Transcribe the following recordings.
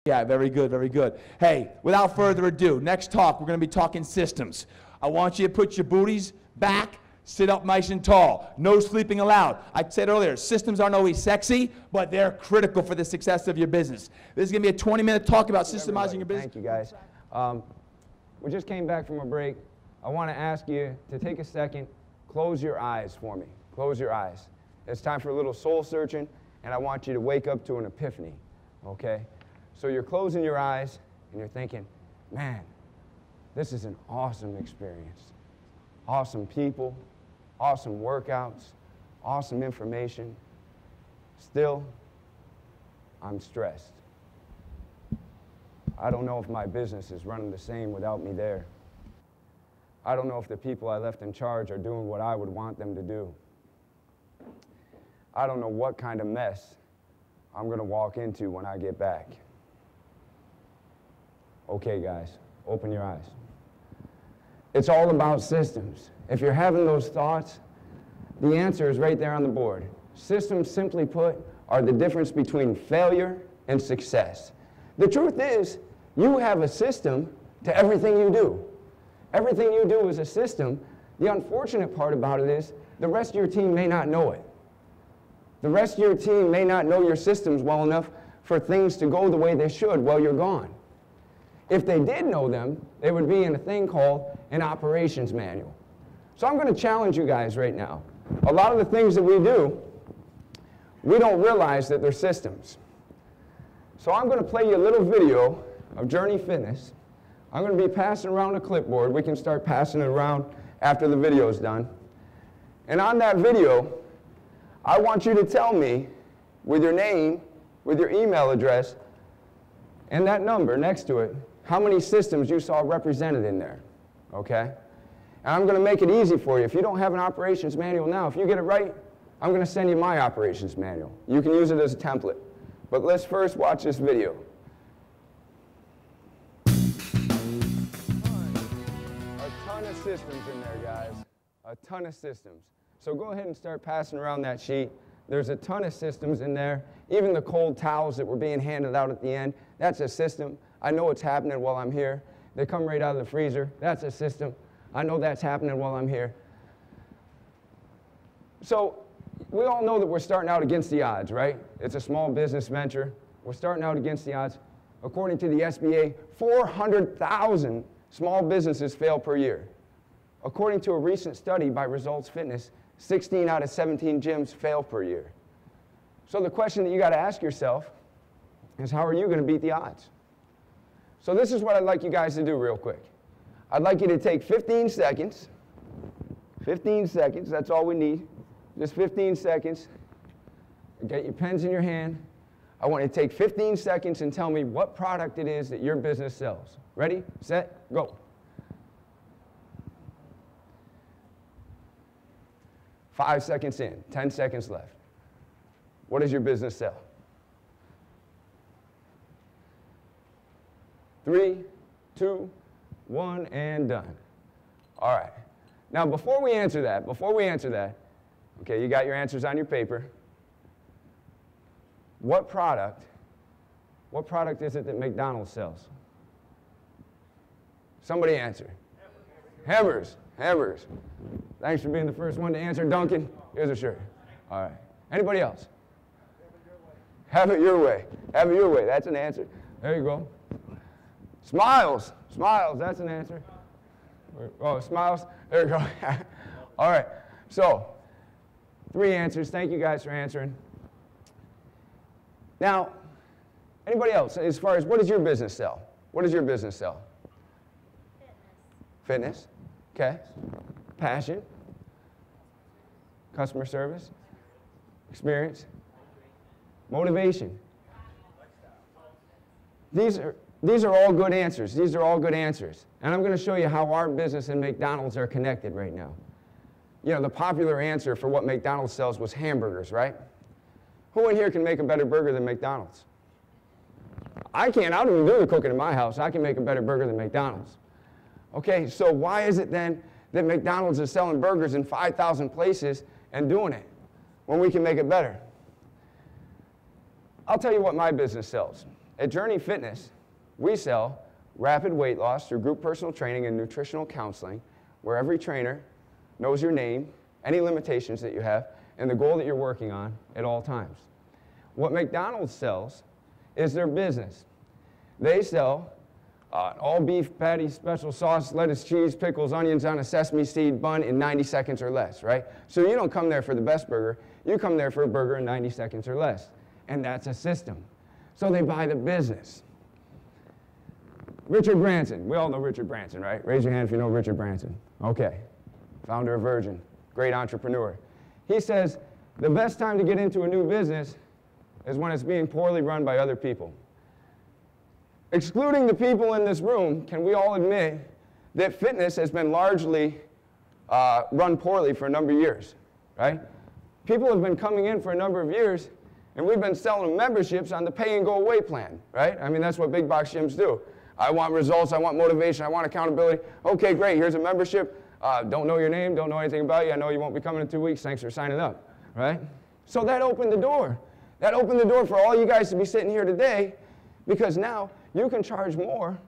Yeah, very good, very good. Hey, without further ado, next talk, we're going to be talking systems. I want you to put your booties back, sit up nice and tall. No sleeping allowed. I said earlier, systems aren't always sexy, but they're critical for the success of your business. This is going to be a 20-minute talk about systemizing your business. Thank you, guys. We just came back from a break. I want to ask you to take a second, close your eyes for me. Close your eyes. It's time for a little soul searching, and I want you to wake up to an epiphany, okay? So you're closing your eyes, and you're thinking, man, this is an awesome experience. Awesome people, awesome workouts, awesome information. Still, I'm stressed. I don't know if my business is running the same without me there. I don't know if the people I left in charge are doing what I would want them to do. I don't know what kind of mess I'm going to walk into when I get back. Okay, guys, open your eyes. It's all about systems. If you're having those thoughts, the answer is right there on the board. Systems, simply put, are the difference between failure and success. The truth is, you have a system to everything you do. Everything you do is a system. The unfortunate part about it is the rest of your team may not know it. The rest of your team may not know your systems well enough for things to go the way they should while you're gone. If they did know them, they would be in a thing called an operations manual. So I'm going to challenge you guys right now. A lot of the things that we do, we don't realize that they're systems. So I'm going to play you a little video of Journey Fitness. I'm going to be passing around a clipboard. We can start passing it around after the video is done. And on that video, I want you to tell me, with your name, with your email address, and that number next to it, how many systems you saw represented in there, okay? And I'm going to make it easy for you. If you don't have an operations manual now, if you get it right, I'm going to send you my operations manual. You can use it as a template. But let's first watch this video. A ton of systems in there, guys. A ton of systems. So go ahead and start passing around that sheet. There's a ton of systems in there. Even the cold towels that were being handed out at the end, that's a system. I know it's happening while I'm here. They come right out of the freezer. That's a system. I know that's happening while I'm here. So we all know that we're starting out against the odds, right? It's a small business venture. We're starting out against the odds. According to the SBA, 400,000 small businesses fail per year. According to a recent study by Results Fitness, 16 out of 17 gyms fail per year. So the question that you got to ask yourself is, how are you going to beat the odds? So this is what I'd like you guys to do real quick. I'd like you to take 15 seconds. 15 seconds, that's all we need. Just 15 seconds. Get your pens in your hand. I want you to take 15 seconds and tell me what product it is that your business sells. Ready, set, go. 5 seconds in, 10 seconds left. What does your business sell? 3, 2, 1, and done. All right. Now, before we answer that, okay, you got your answers on your paper. What product is it that McDonald's sells? Somebody answer. Hamburgers. Hamburgers. Thanks for being the first one to answer, Duncan. Here's a shirt. All right. Anybody else? Have it your way. Have it your way. That's an answer. There you go. Smiles. Smiles. That's an answer. Oh, smiles. There you go. All right. So, 3 answers. Thank you guys for answering. Now, anybody else, as far as what does your business sell? What does your business sell? Fitness. Fitness. Okay. Passion. Customer service. Experience. Motivation. These are all good answers. These are all good answers. And I'm going to show you how our business and McDonald's are connected right now. You know, the popular answer for what McDonald's sells was hamburgers, right? Who in here can make a better burger than McDonald's? I can't. I don't even do the cooking in my house. I can make a better burger than McDonald's. Okay, so why is it then that McDonald's is selling burgers in 5,000 places and doing it when we can make it better? I'll tell you what my business sells. At Journey Fitness, we sell rapid weight loss through group personal training and nutritional counseling, where every trainer knows your name, any limitations that you have, and the goal that you're working on at all times. What McDonald's sells is their business. They sell all beef patty, special sauce, lettuce, cheese, pickles, onions on a sesame seed bun in 90 seconds or less, right? So you don't come there for the best burger, you come there for a burger in 90 seconds or less. And that's a system. So they buy the business. Richard Branson, we all know Richard Branson, right? Raise your hand if you know Richard Branson. Okay, founder of Virgin, great entrepreneur. He says, the best time to get into a new business is when it's being poorly run by other people. Excluding the people in this room, can we all admit that fitness has been largely run poorly for a number of years, right? People have been coming in for a number of years, and we've been selling memberships on the pay-and-go-away plan, right? I mean, that's what big box gyms do. I want results, I want motivation, I want accountability. Okay, great, here's a membership. Don't know your name, don't know anything about you. I know you won't be coming in 2 weeks. Thanks for signing up, right? So that opened the door. That opened the door for all you guys to be sitting here today, because now you can charge more,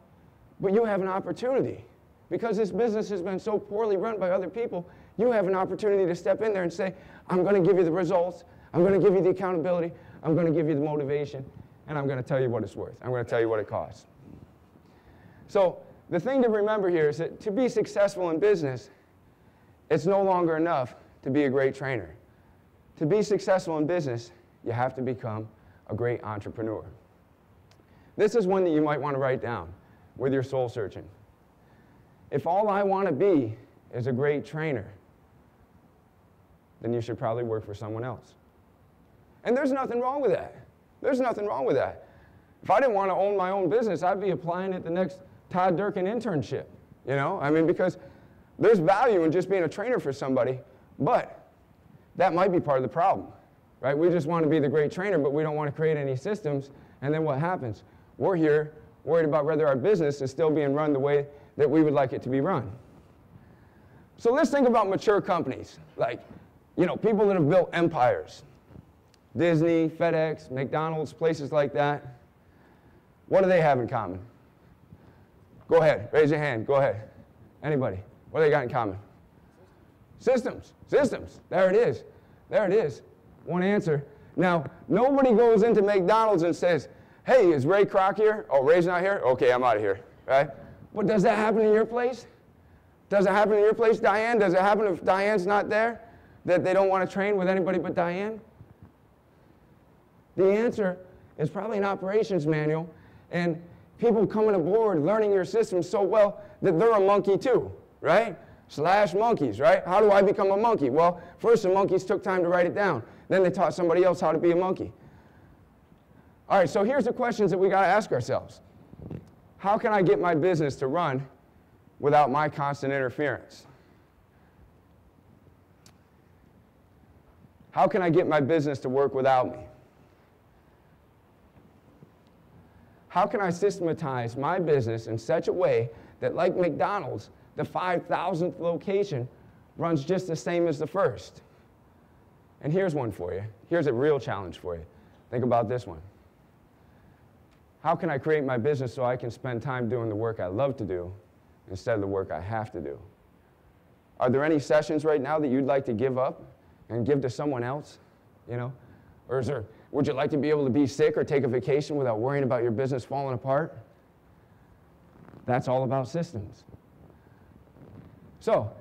but you have an opportunity. Because this business has been so poorly run by other people, you have an opportunity to step in there and say, I'm going to give you the results, I'm going to give you the accountability, I'm going to give you the motivation, and I'm going to tell you what it's worth. I'm going to tell you what it costs. So the thing to remember here is that to be successful in business, it's no longer enough to be a great trainer. To be successful in business, you have to become a great entrepreneur. This is one that you might want to write down with your soul searching. If all I want to be is a great trainer, then you should probably work for someone else. And there's nothing wrong with that. There's nothing wrong with that. If I didn't want to own my own business, I'd be applying at the next Todd Durkin internship, you know? I mean, because there's value in just being a trainer for somebody, but that might be part of the problem, right? We just want to be the great trainer, but we don't want to create any systems, and then what happens? We're here worried about whether our business is still being run the way that we would like it to be run. So let's think about mature companies, like, you know, people that have built empires. Disney, FedEx, McDonald's, places like that. What do they have in common? Go ahead, raise your hand, go ahead. Anybody, what do they got in common? Systems, systems, there it is, there it is. One answer. Now, nobody goes into McDonald's and says, hey, is Ray Kroc here? Oh, Ray's not here? Okay, I'm out of here, right? But does that happen in your place? Does it happen in your place, Diane? Does it happen if Diane's not there, that they don't want to train with anybody but Diane? The answer is probably an operations manual, and people coming aboard, learning your system so well that they're a monkey too, right? Slash monkeys, right? How do I become a monkey? Well, first the monkeys took time to write it down. Then they taught somebody else how to be a monkey. All right, so here's the questions that we got to ask ourselves. How can I get my business to run without my constant interference? How can I get my business to work without me? How can I systematize my business in such a way that, like McDonald's, the 5,000th location runs just the same as the first? And here's one for you. Here's a real challenge for you. Think about this one. How can I create my business so I can spend time doing the work I love to do instead of the work I have to do? Are there any sessions right now that you'd like to give up and give to someone else? You know? Or would you like to be able to be sick or take a vacation without worrying about your business falling apart? That's all about systems. So,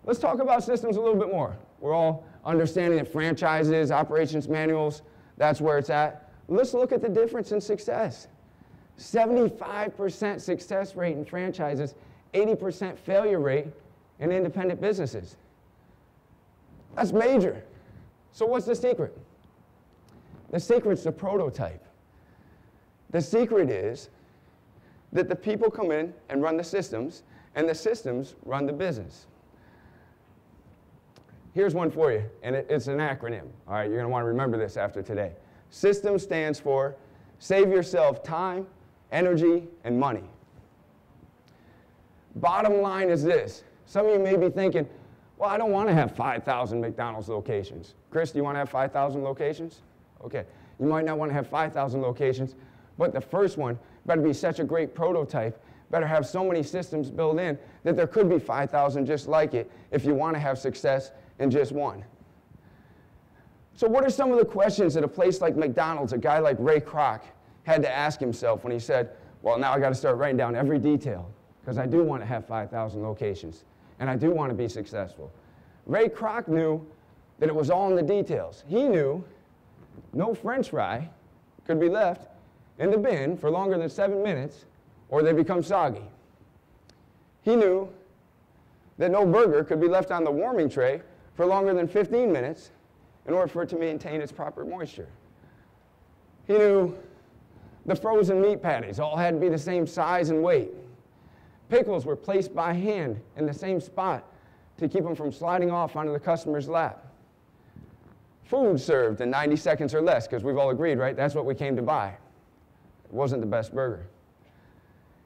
let's talk about systems a little bit more. We're all understanding that franchises, operations manuals, that's where it's at. Let's look at the difference in success. 75% success rate in franchises, 80% failure rate in independent businesses. That's major. So what's the secret? The secret's the prototype. The secret is that the people come in and run the systems, and the systems run the business. Here's one for you, and it's an acronym. All right, you're going to want to remember this after today. SYSTEM stands for Save Yourself Time, Energy, and Money. Bottom line is this. Some of you may be thinking, well, I don't want to have 5,000 McDonald's locations. Chris, do you want to have 5,000 locations? Okay. You might not want to have 5,000 locations, But the first one better be such a great prototype, better have so many systems built in that there could be 5,000 just like it if you want to have success in just one. So what are some of the questions at a place like McDonald's, a guy like Ray Kroc had to ask himself when he said, well, now I got to start writing down every detail because I do want to have 5,000 locations and I do want to be successful. Ray Kroc knew that it was all in the details. He knew no French fry could be left in the bin for longer than 7 minutes or they become soggy. He knew that no burger could be left on the warming tray for longer than 15 minutes in order for it to maintain its proper moisture. He knew the frozen meat patties all had to be the same size and weight. Pickles were placed by hand in the same spot to keep them from sliding off onto the customer's lap. Food served in 90 seconds or less, because we've all agreed, right? That's what we came to buy. It wasn't the best burger.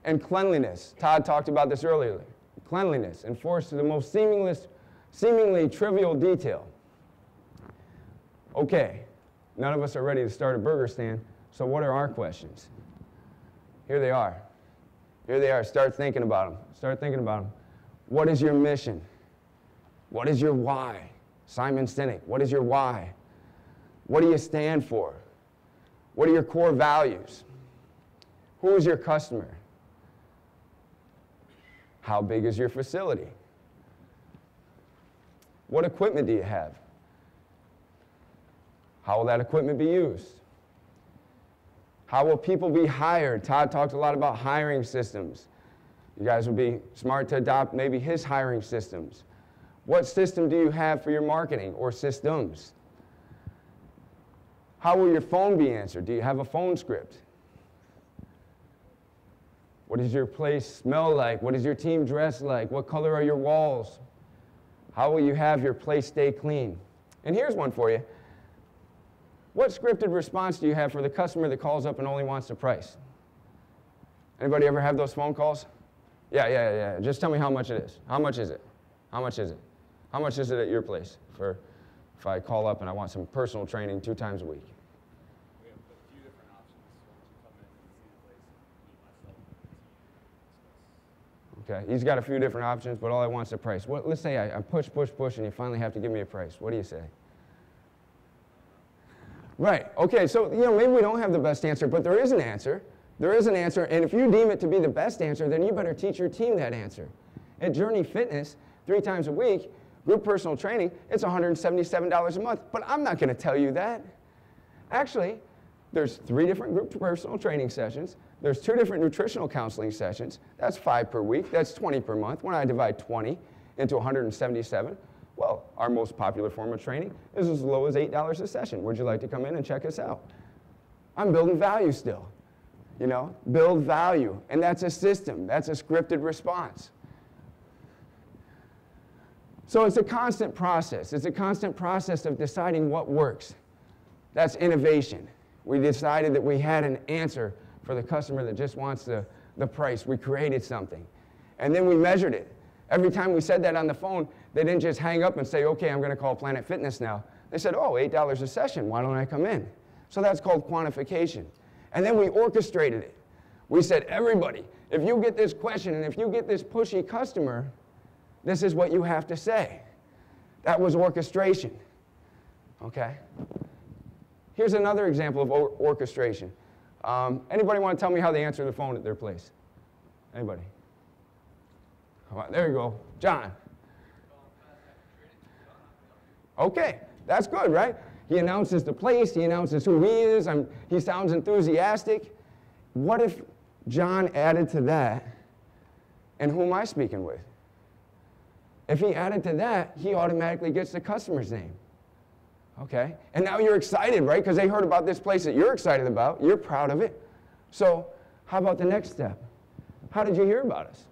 And cleanliness. Todd talked about this earlier. Cleanliness enforced to the most seemingly trivial detail. Okay, none of us are ready to start a burger stand, so what are our questions? Here they are. Here they are. Start thinking about them. Start thinking about them. What is your mission? What is your why? Simon Sinek, what is your why? What do you stand for? What are your core values? Who is your customer? How big is your facility? What equipment do you have? How will that equipment be used? How will people be hired? Todd talked a lot about hiring systems. You guys would be smart to adopt maybe his hiring systems. What system do you have for your marketing or systems? How will your phone be answered? Do you have a phone script? What does your place smell like? What does your team dress like? What color are your walls? How will you have your place stay clean? And here's one for you. What scripted response do you have for the customer that calls up and only wants the price? Anybody ever have those phone calls? Yeah. Just tell me how much it is. How much is it? How much is it? How much is it at your place for if I call up and I want some personal training 2 times a week? We have a few different options. Why don't you come in and see the place and meet myself and the team and discuss. Okay, he's got a few different options, but all I want is a price. Let's say I push, and you finally have to give me a price. What do you say? Right, okay, so maybe we don't have the best answer, but there is an answer. There is an answer, and if you deem it to be the best answer, then you better teach your team that answer. At Journey Fitness, 3 times a week, group personal training, it's $177 a month, but I'm not going to tell you that. Actually, there's 3 different group personal training sessions. There's 2 different nutritional counseling sessions. That's 5 per week. That's 20 per month. When I divide 20 into 177, well, our most popular form of training is as low as $8 a session. Would you like to come in and check us out? I'm building value still. Build value. And that's a system. That's a scripted response. So it's a constant process. It's a constant process of deciding what works. That's innovation. We decided that we had an answer for the customer that just wants the price. We created something. And then we measured it. Every time we said that on the phone, they didn't just hang up and say, okay, I'm going to call Planet Fitness now. They said, oh, $8 a session. Why don't I come in? So that's called quantification. And then we orchestrated it. We said, everybody, if you get this question and if you get this pushy customer, this is what you have to say. That was orchestration. Okay? Here's another example of orchestration. Anybody want to tell me how they answer the phone at their place? Anybody? There you go. John. Okay, that's good, right? He announces the place, he announces who he is, he sounds enthusiastic. What if John added to that, and who am I speaking with? If he added to that, he automatically gets the customer's name. Okay? And now you're excited, right? Because they heard about this place that you're excited about, you're proud of it. So how about the next step? How did you hear about us?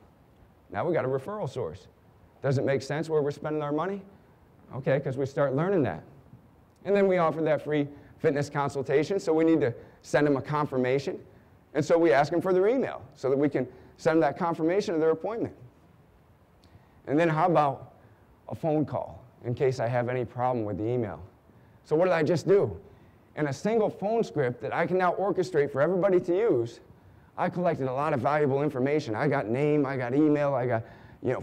Now we got a referral source. Does it make sense where we're spending our money? Okay, because we start learning that. And then we offer that free fitness consultation, so we need to send them a confirmation. And so we ask them for their email so that we can send them that confirmation of their appointment. And then how about a phone call in case I have any problem with the email? So what did I just do? and a single phone script that I can now orchestrate for everybody to use, I collected a lot of valuable information. I got name, I got email, I got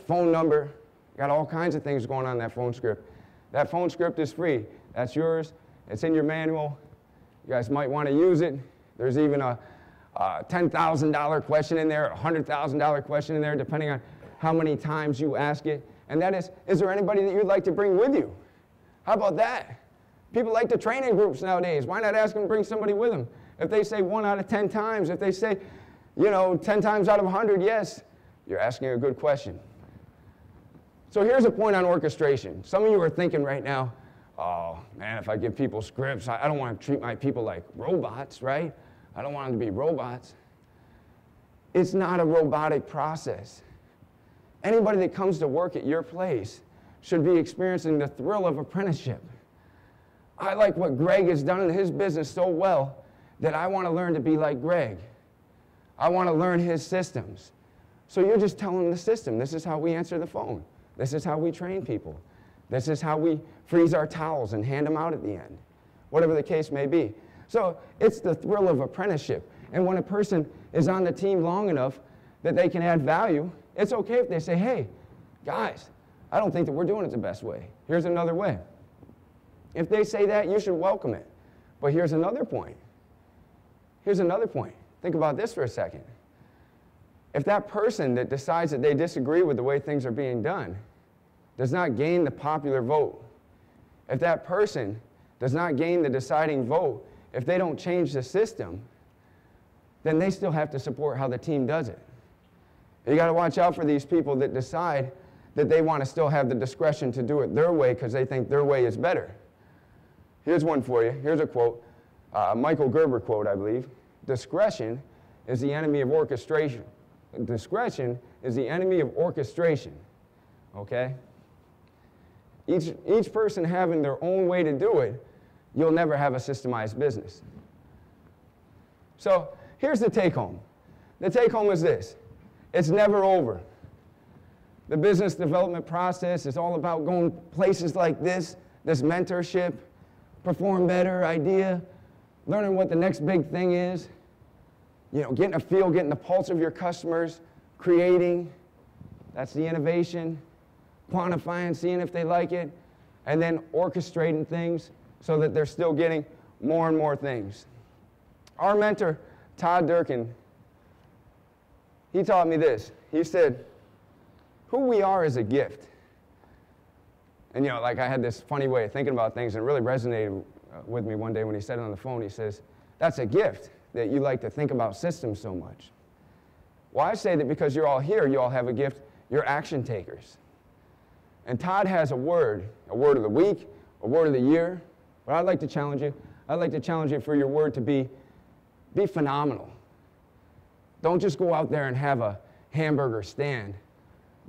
phone number, got all kinds of things going on in that phone script. That phone script is free. That's yours. It's in your manual. You guys might want to use it. There's even a $10,000 question in there, a $100,000 question in there, depending on how many times you ask it. And that is there anybody that you'd like to bring with you? How about that? People like to train in groups nowadays. Why not ask them to bring somebody with them? If they say 1 out of 10 times, if they say, 10 times out of 100, yes, you're asking a good question. So here's a point on orchestration. Some of you are thinking right now, oh, man, if I give people scripts, I don't want to treat my people like robots, right? I don't want them to be robots. It's not a robotic process. Anybody that comes to work at your place should be experiencing the thrill of apprenticeship. I like what Greg has done in his business so well that I want to learn to be like Greg. I want to learn his systems. So you're just telling the system, this is how we answer the phone. This is how we train people. This is how we freeze our towels and hand them out at the end, whatever the case may be. So it's the thrill of apprenticeship. And when a person is on the team long enough that they can add value, it's okay if they say, hey, guys, I don't think that we're doing it the best way. Here's another way. If they say that, you should welcome it. But here's another point. Here's another point. Think about this for a second. If that person that decides that they disagree with the way things are being done does not gain the popular vote, if that person does not gain the deciding vote, if they don't change the system, then they still have to support how the team does it. You got to watch out for these people that decide that they want to still have the discretion to do it their way because they think their way is better. Here's one for you. Here's a quote, Michael Gerber quote, I believe. Discretion is the enemy of orchestration. Discretion is the enemy of orchestration, okay? Each person having their own way to do it, you'll never have a systemized business. So here's the take home. The take home is this. It's never over. The business development process is all about going places like this mentorship, perform better idea, learning what the next big thing is, getting a feel, getting the pulse of your customers, creating, that's the innovation, quantifying, seeing if they like it, and then orchestrating things so that they're still getting more and more things. Our mentor, Todd Durkin, he taught me this. He said, who we are is a gift. And I had this funny way of thinking about things, and it really resonated with me one day when he said it on the phone. He says, that's a gift that you like to think about systems so much. Well, I say that because you're all here, you all have a gift, you're action takers. And Todd has a word of the week, a word of the year. But I'd like to challenge you. I'd like to challenge you for your word to be phenomenal. Don't just go out there and have a hamburger stand.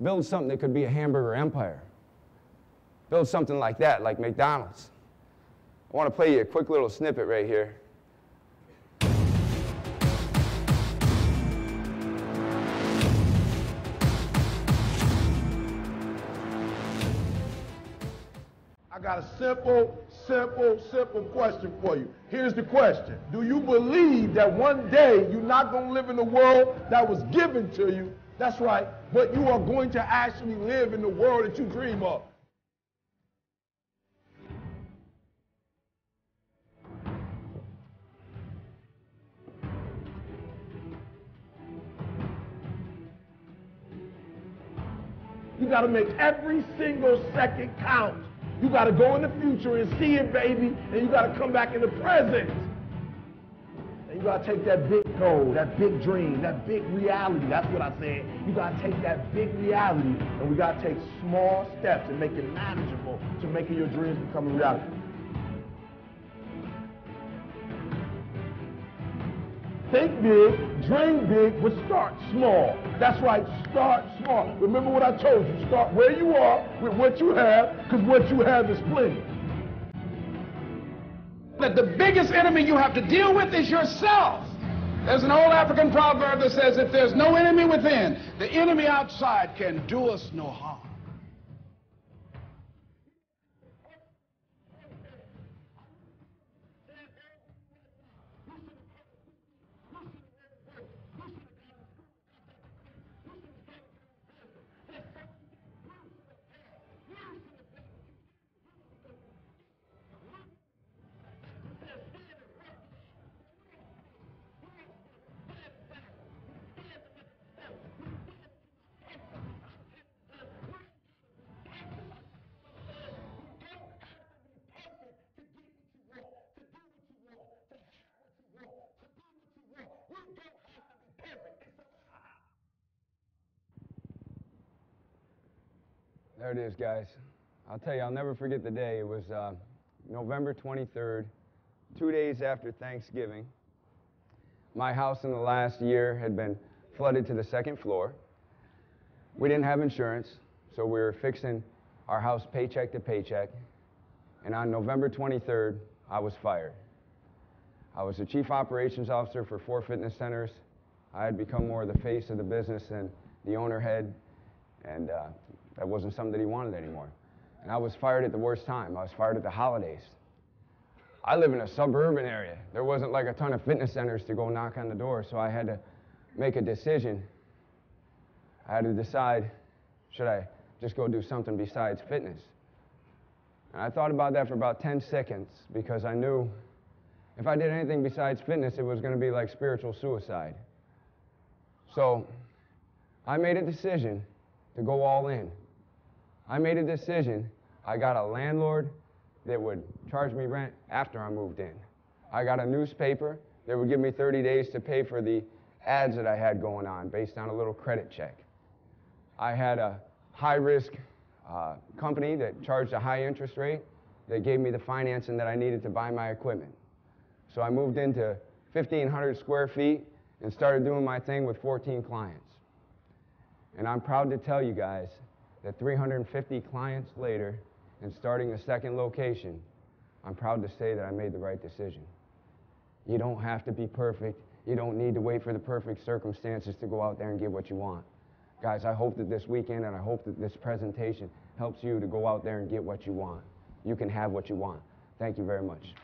Build something that could be a hamburger empire. Build something like that, like McDonald's. I want to play you a quick little snippet right here. I got a simple question for you. Here's the question. Do you believe that one day you're not going to live in the world that was given to you? That's right. But you are going to actually live in the world that you dream of. You got to make every single second count. You got to go in the future and see it, baby, and you got to come back in the present. And you got to take that big goal, that big dream, that big reality. That's what I said. You got to take that big reality, and we got to take small steps and make it manageable to making your dreams become a reality. Think big, dream big, but start small. That's right, start small. Remember what I told you, start where you are with what you have, because what you have is plenty. That the biggest enemy you have to deal with is yourself. There's an old African proverb that says, if there's no enemy within, the enemy outside can do us no harm. There it is, guys. I'll tell you, I'll never forget the day. It was November 23rd, 2 days after Thanksgiving. My house in the last year had been flooded to the second floor. We didn't have insurance, so we were fixing our house paycheck to paycheck. And on November 23rd, I was fired. I was the chief operations officer for 4 fitness centers. I had become more of the face of the business than the owner had, and that wasn't something that he wanted anymore. And I was fired at the worst time. I was fired at the holidays. I live in a suburban area. There wasn't like a ton of fitness centers to go knock on the door, so I had to make a decision. I had to decide, should I just go do something besides fitness? And I thought about that for about 10 seconds because I knew if I did anything besides fitness, it was going to be like spiritual suicide. So I made a decision to go all in. I made a decision. I got a landlord that would charge me rent after I moved in. I got a newspaper that would give me 30 days to pay for the ads that I had going on based on a little credit check. I had a high-risk company that charged a high interest rate that gave me the financing that I needed to buy my equipment. So I moved into 1,500 square feet and started doing my thing with 14 clients. And I'm proud to tell you guys that 350 clients later and starting the second location, I'm proud to say that I made the right decision. You don't have to be perfect. You don't need to wait for the perfect circumstances to go out there and get what you want. Guys, I hope that this weekend and I hope that this presentation helps you to go out there and get what you want. You can have what you want. Thank you very much.